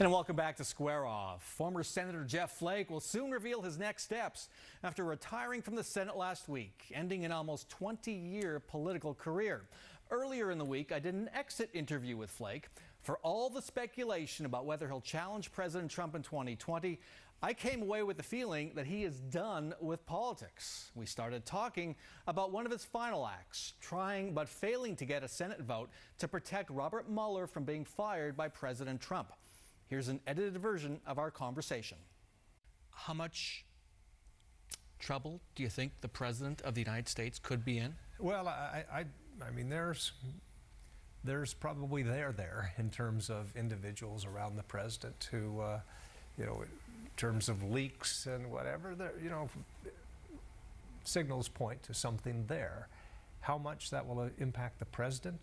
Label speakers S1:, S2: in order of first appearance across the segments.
S1: And welcome back to Square Off. Former Senator Jeff Flake will soon reveal his next steps after retiring from the Senate last week, ending an almost 20-year political career. Earlier in the week, I did an exit interview with Flake. For all the speculation about whether he'll challenge President Trump in 2020, I came away with the feeling that he is done with politics. We started talking about one of his final acts, trying but failing to get a Senate vote to protect Robert Mueller from being fired by President Trump. Here's an edited version of our conversation. How much trouble do you think the President of the United States could be in?
S2: Well, I mean, there's probably there in terms of individuals around the President who, in terms of leaks and whatever, signals point to something there. How much that will impact the President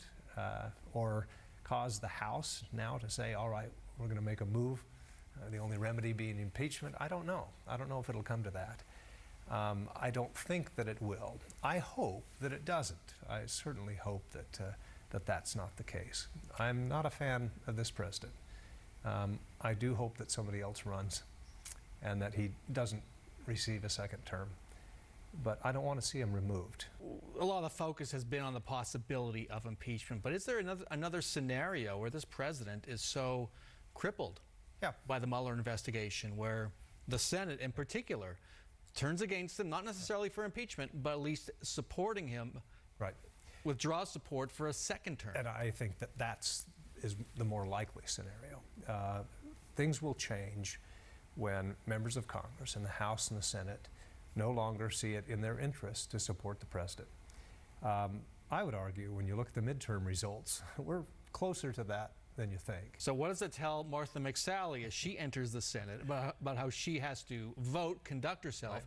S2: or cause the House now to say, all right, we're going to make a move, the only remedy being impeachment, I don't know. I don't know if it'll come to that. I don't think that it will. I hope that it doesn't. I certainly hope that that's not the case. I'm not a fan of this president. I do hope that somebody else runs and that he doesn't receive a second term. But I don't want to see him removed.
S1: A lot of the focus has been on the possibility of impeachment, but is there another scenario where this president is so crippled by the Mueller investigation, where the Senate in particular turns against him, not necessarily for impeachment, but at least supporting him, withdraws support for a second term?
S2: And I think that is the more likely scenario. Things will change when members of Congress in the House and the Senate no longer see it in their interest to support the president. I would argue when you look at the midterm results, we're closer to that than you think.
S1: So what does it tell Martha McSally as she enters the Senate about how she has to vote, conduct herself,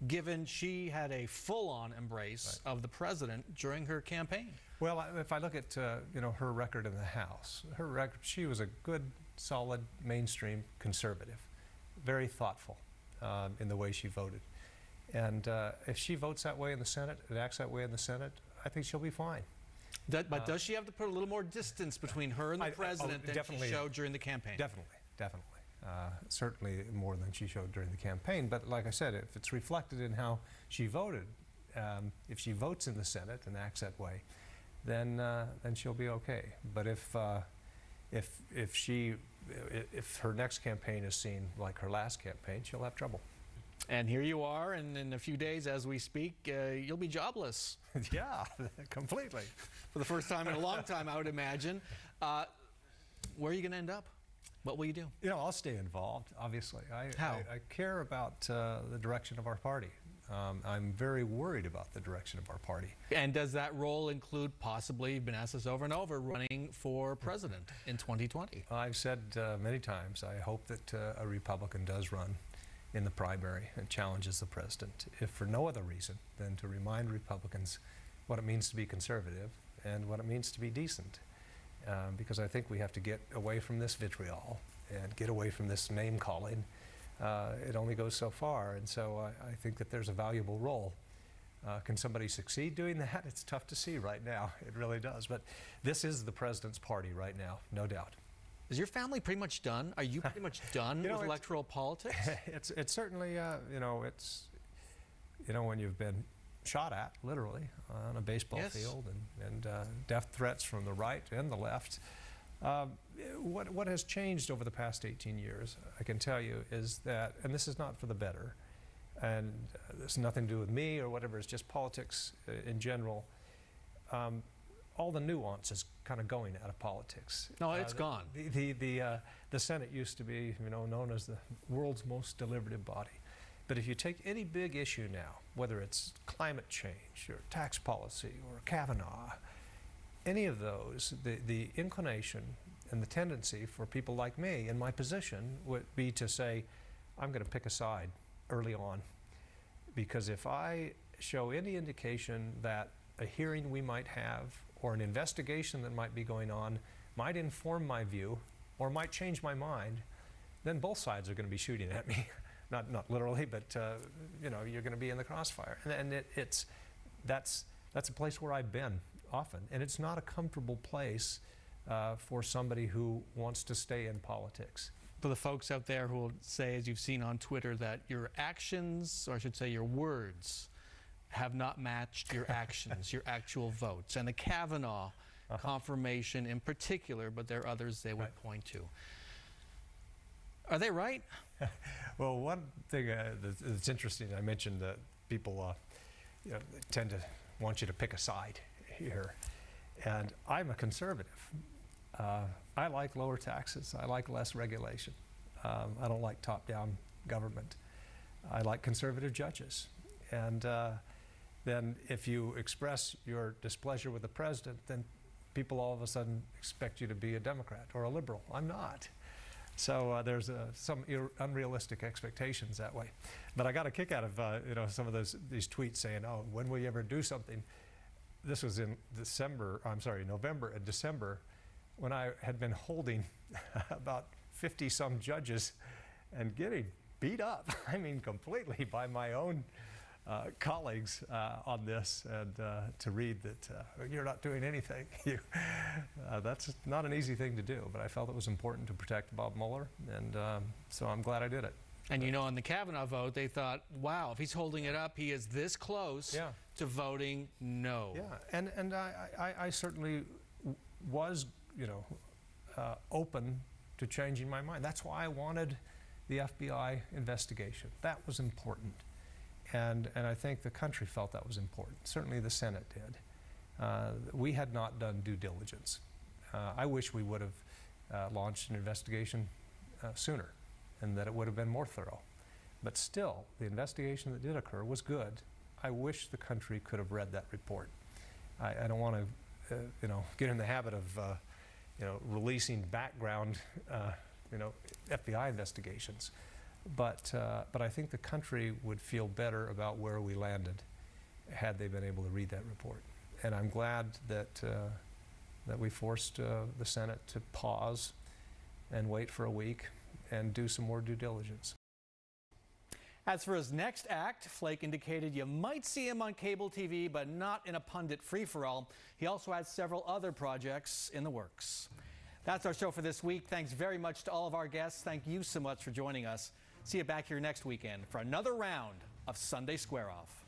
S1: given she had a full-on embrace of the president during her campaign?
S2: Well, if I look at her record in the House, she was a good, solid, mainstream conservative, very thoughtful in the way she voted. And if she votes that way in the Senate and acts that way in the Senate, I think she'll be fine.
S1: But does she have to put a little more distance between her and the president than she showed during the campaign?
S2: Definitely. Certainly more than she showed during the campaign. But like I said, if it's reflected in how she voted, if she votes in the Senate and acts that way, then she'll be okay. But if her next campaign is seen like her last campaign, she'll have trouble.
S1: And here you are, and in a few days as we speak, you'll be jobless.
S2: Yeah, completely.
S1: For the first time in a long time, I would imagine. Where are you going to end up? What will you do?
S2: I'll stay involved, obviously.
S1: How?
S2: I care about the direction of our party. I'm very worried about the direction of our party.
S1: And does that role include possibly, you've been asked this over and over, running for president in 2020?
S2: I've said many times, I hope that a Republican does run in the primary and challenges the president, if for no other reason than to remind Republicans what it means to be conservative and what it means to be decent. Because I think we have to get away from this vitriol and get away from this name calling. It only goes so far, and so I think that there's a valuable role. Can somebody succeed doing that? It's tough to see right now. It really does. But this is the president's party right now, no doubt.
S1: Is your family pretty much done? Are you pretty much done with electoral politics?
S2: It's certainly, when you've been shot at, literally, on a baseball field, and death threats from the right and the left. What has changed over the past 18 years, I can tell you, is that, and this is not for the better, and this has nothing to do with me or whatever, it's just politics in general. All the nuance is kind of going out of politics.
S1: No, it's gone.
S2: The Senate used to be, known as the world's most deliberative body. But if you take any big issue now, whether it's climate change or tax policy or Kavanaugh, any of those, the inclination and the tendency for people like me in my position would be to say, I'm going to pick a side early on. Because if I show any indication that a hearing we might have or an investigation that might be going on might inform my view or might change my mind, then both sides are going to be shooting at me. Not literally, but you're going to be in the crossfire. And that's a place where I've been often, and it's not a comfortable place for somebody who wants to stay in politics.
S1: For the folks out there who will say, as you've seen on Twitter, that your actions, or I should say your words, have not matched your actions, your actual votes. And the Kavanaugh confirmation in particular, but there are others they would point to. Are they right?
S2: Well, one thing that's interesting, I mentioned that people tend to want you to pick a side here. And I'm a conservative. I like lower taxes. I like less regulation. I don't like top-down government. I like conservative judges. And then if you express your displeasure with the president, then people all of a sudden expect you to be a Democrat or a liberal. I'm not. So there's some unrealistic expectations that way. But I got a kick out of some of these tweets saying, "Oh, when will you ever do something?" This was in November and December, when I had been holding about 50-some judges and getting beat up, I mean completely, by my own colleagues on this, and to read that you're not doing anything. That's not an easy thing to do, but I felt it was important to protect Bob Mueller, and so I'm glad I did it.
S1: And you know, on the Kavanaugh vote, they thought, wow, if he's holding it up, he is this close to voting no.
S2: Yeah, and I certainly was, open to changing my mind. That's why I wanted the FBI investigation. That was important. And I think the country felt that was important. Certainly the Senate did. We had not done due diligence. I wish we would have launched an investigation sooner, and that it would have been more thorough. But still, the investigation that did occur was good. I wish the country could have read that report. I don't want to, get in the habit of, releasing background, FBI investigations. But I think the country would feel better about where we landed had they been able to read that report. And I'm glad that we forced the Senate to pause and wait for a week and do some more due diligence.
S1: As for his next act, Flake indicated you might see him on cable TV, but not in a pundit free-for-all. He also has several other projects in the works. That's our show for this week. Thanks very much to all of our guests. Thank you so much for joining us. See you back here next weekend for another round of Sunday Square Off.